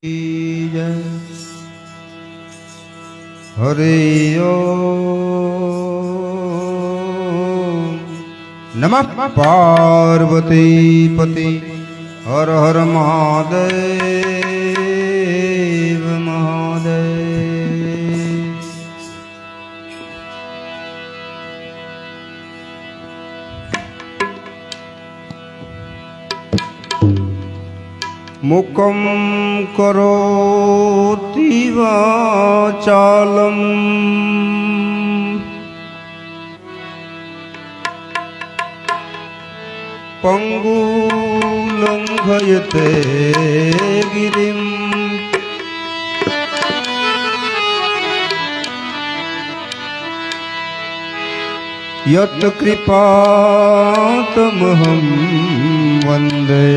जय हरि ओम नमः पार्वती पति हर हर महादेव महादेव। मुखं करोति वाचालं पंगुलंघयते गिरिं यत्कृपातमहं वन्दे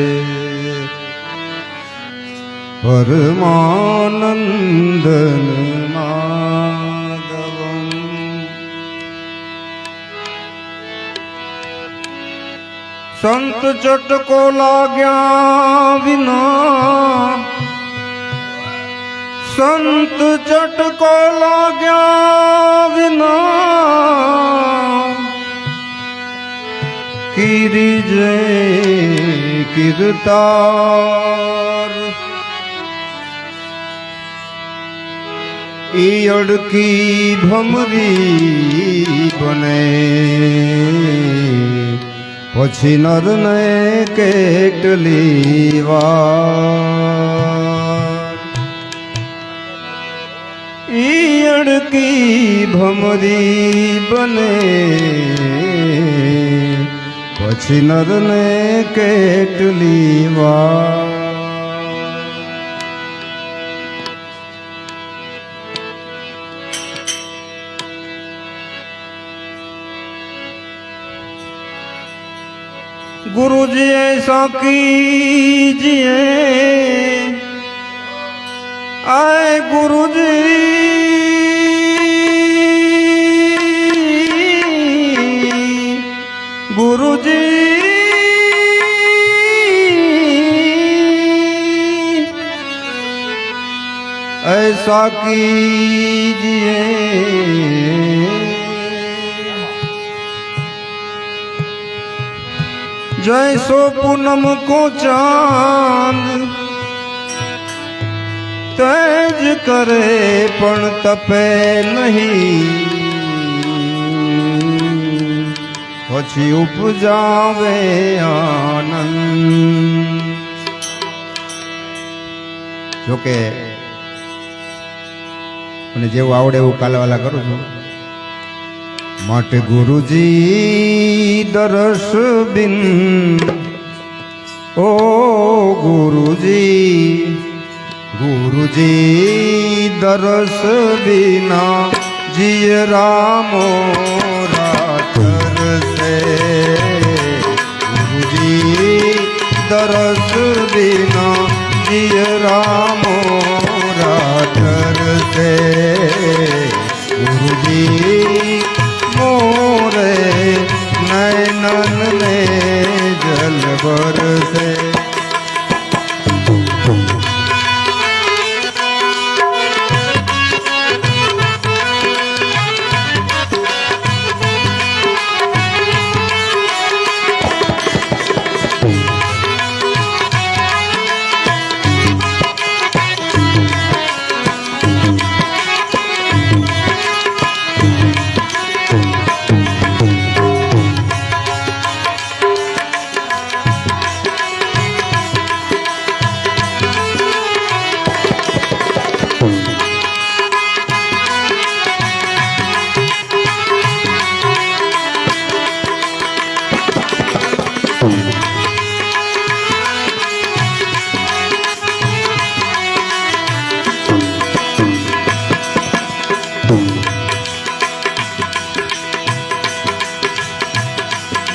परमानंदन माधवम। संत चट को लाग्या बिना, संत चट को लाग्या बिना कीरिजे कीरतार ईयड़ की भमरी बने पछी नर ने केटली वार। ईयड़ की भमरी बने पछी नर ने केटली वार। गुरु जी ऐसा कीजिए, आए गुरु जी गुरु जी ऐसा कीजिए। जैसो पूनम को चांद तेज करे पण तपे नहीं, પછી ઉપજાવે આનંદ। જોકે મને જેવું આવડે એવું કાલવાલા કરું છું। માટે ગુરુજી દરસ બિન, ઓ ગુરુજી ગુરુજી દરસ बिना जिय रामो रातर से। गुरुजी दरस बिना जिय रामो रातर से। गुरुजी मोरे नैनन में जल बरसे।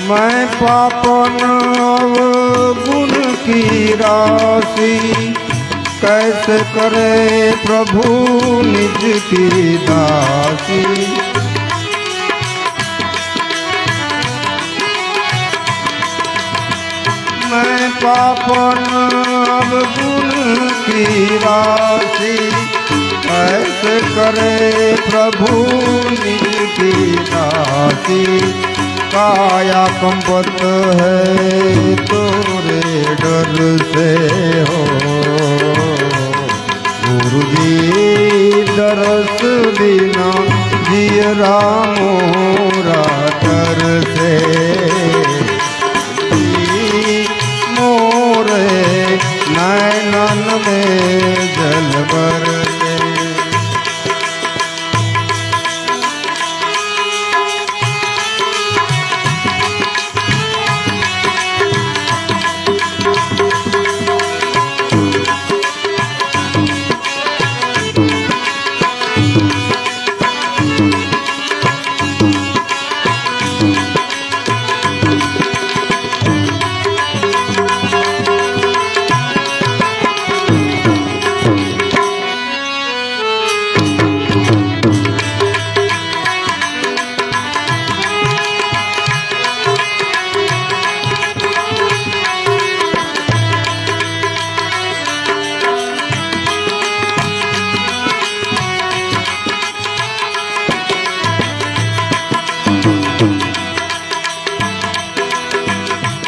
मैं पापन गुण की राशि कैसे करे प्रभु निज की दासी। मैं पापन अवगुण की राशि कैसे करे प्रभु निज की दासी। काया कंपत है तोरे डर से हो, गुरु जी दरस बिना जियरा मोरा तर से। मोरे नैनन में जल बरसे।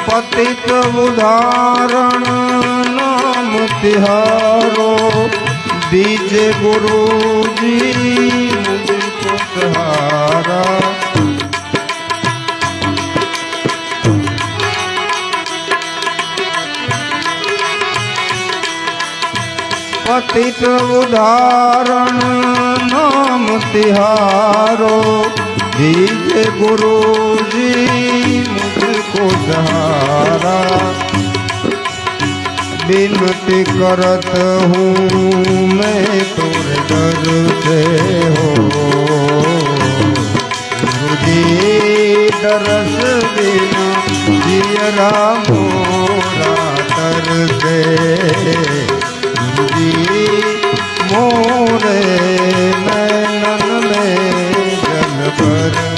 पतित उदाहरण नाम तिहारो, दीजे गुरु जी मुझको सहारा। पतित उदाहरण नाम तिहारो, दीजे गुरु जी मुझको सहारा। विनती करत हूँ मैं तोरे दर से हो, गुरु जी दरस बिना जियरा मोरा तर से। गुरु जी मोरे नैनन में जल बरसे।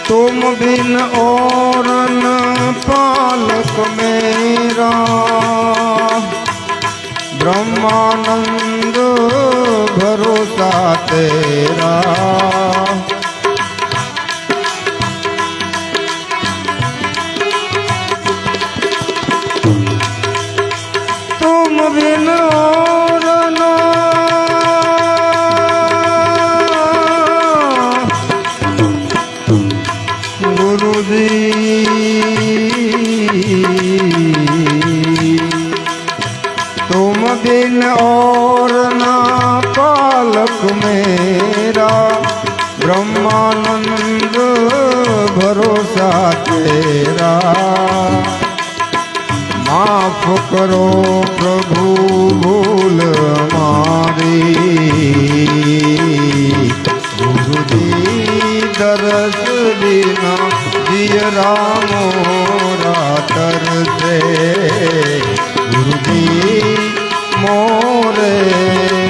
तुम बिन और न पालक मेरा, ब्रह्मानंद भरोसा तेरा। तुम बिन और न गुरु जी, तुम बिन और ना पालक मेरा, ब्रह्मानंद भरोसा तेरा। माफ करो प्रभु भूल हमारी, गुरु जी दरस बिना जियरा मोरा तर से। गुरु जी मोरे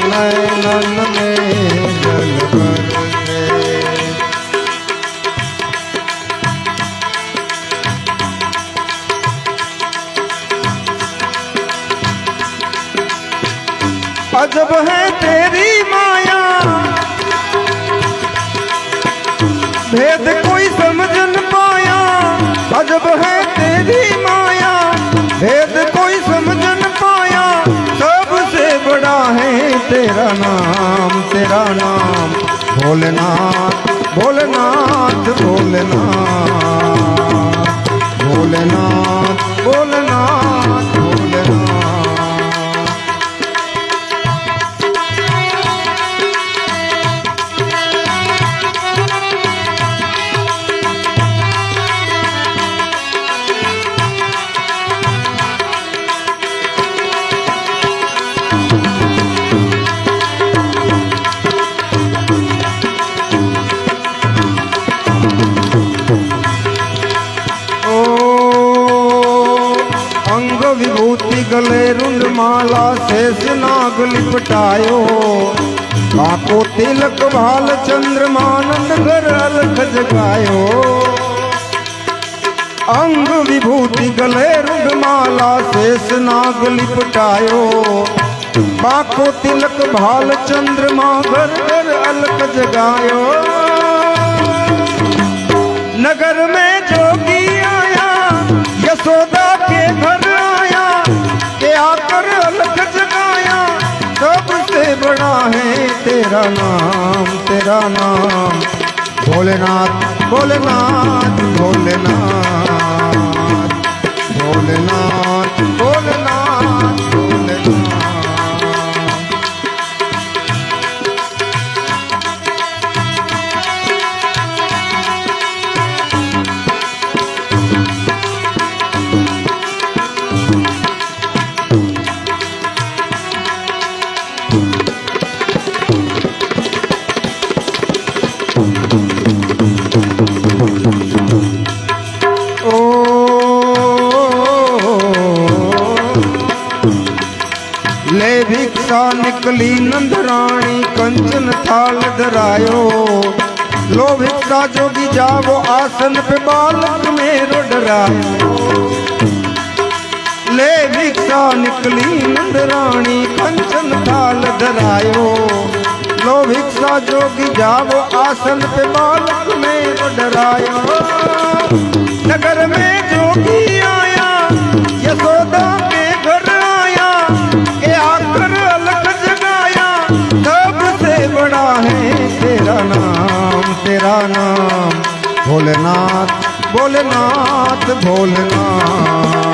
नैनन में जल बरसे। अजब है तेरी माया, भेद कोई समझ न पाया। अजब है तेरी माया, भेद कोई समझ न पाया। सबसे बड़ा है तेरा नाम, तेरा नाम भोलेनाथ, भोलेनाथ, भोलेनाथ, भोलेनाथ, भोलेनाथ, भोलेनाथ। शेष नाग लिपटायो। काको तिलक भाल चंद्रमानंद घर अलख जगायो। अंग विभूति गले रुद्रमाला शेष नाग लिपटायो। बाको तिलक भाल चंद्रमा घर घर अलख जगायो। नगर में जोगी आया यशोदा के घर आया के आकर अलख जगाया। सबसे बड़ा है तेरा नाम तेरा नाम भोलेनाथ भोलेनाथ भोलेनाथ भोलेनाथ भोलेनाथ भोलेनाथ। ले भिक्षा निकली नंदरानी कंचन थाल धरायो। लो भिक्षा जोगी जावो आसन पे बालक मेरो डरायो। ले भिक्षा निकली नंदरानी कंचन थाल धरायो। लो भिक्षा जोगी जावो आसन पे बालक मेरो डरायो। नगर में जोगी आया यशोदा के घर आया के आकर अलख जगाया। सबसे बड़ा है तेरा नाम भोलेनाथ भोलेनाथ भोलेनाथ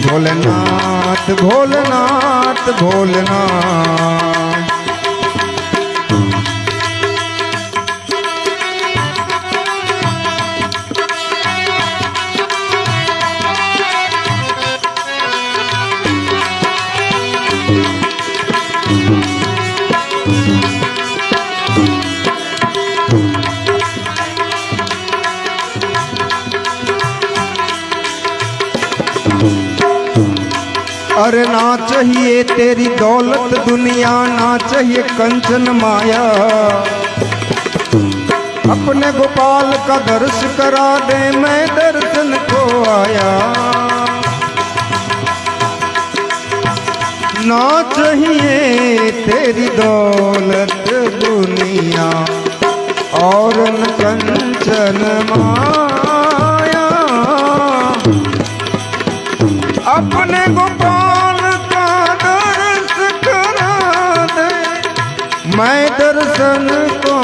भोलेनाथ भोलेनाथ भोलेनाथ। अरे ना चाहिए तेरी दौलत दुनिया ना चाहिए कंचन माया। अपने गोपाल का दर्श करा दे मैं दर्शन को आया। ना चाहिए तेरी दौलत दुनिया और न कंचन माया। अपने गोपाल का दर्श करा दे मैं दर्शन को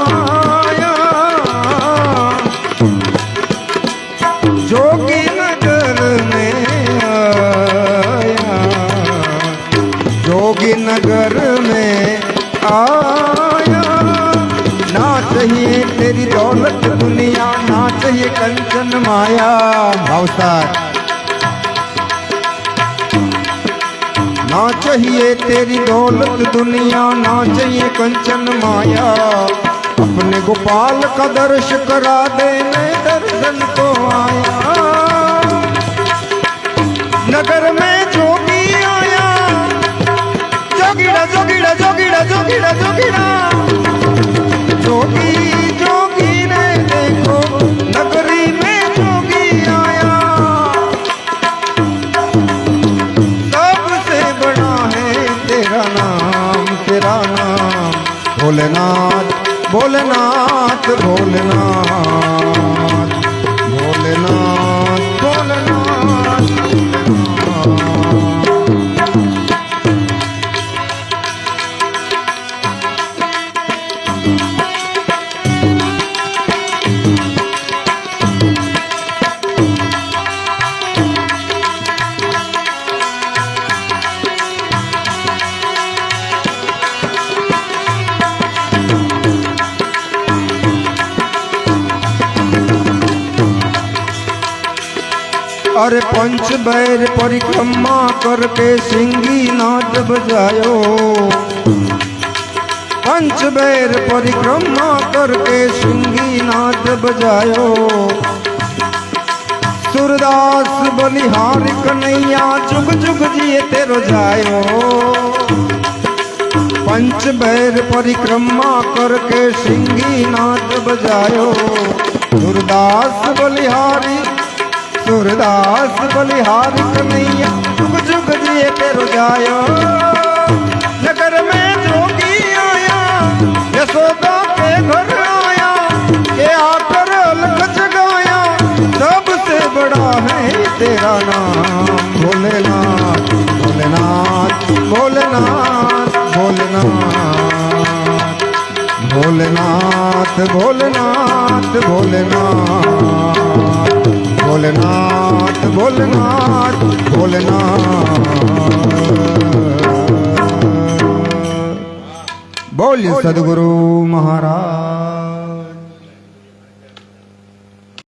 आया। जोगी नगर में आया जोगी नगर में आया। ना चाहिए तेरी दौलत दुनिया ना चाहिए कंचन माया। भावसार ना चाहिए तेरी दौलत दुनिया ना चाहिए कंचन माया। अपने गोपाल का दर्श करा दे मैं दर्शन को आया। नगर में जोगी आया जोगीड़ा जोगीड़ा जोगीड़ा जोगीड़ा जोगीड़ा। जोगी जोगी ने देखो नगरी में जोगी आया। सबसे बड़ा है तेरा नाम भोलेनाथ भोलेनाथ भोलेनाथ भोलेनाथ भोलेनाथ। अरे पंच बैर परिक्रमा करके सिंगी नाद बजायो। पंच बैर परिक्रमा करके सिंगी नाद बजायो। सूरदास बलिहारी कन्हैया जुग जुग जिए तेरो जायो। पंच बैर परिक्रमा करके सिंगी नाद बजायो। सूरदास बलिहारी कन्हैया जुग जुग जिए तेरो जायो। नगर में जोगी आया यशोदा के घर आया, के आकर अलख जगाया, सबसे बड़ा है तेरा नाम भोलेनाथ भोलेनाथ भोलेनाथ भोलेनाथ भोलेनाथ भोलेनाथ भोलेनाथ भोलेनाथ भोलेनाथ भोलेनाथ। बोलिए सद्गुरु महाराज।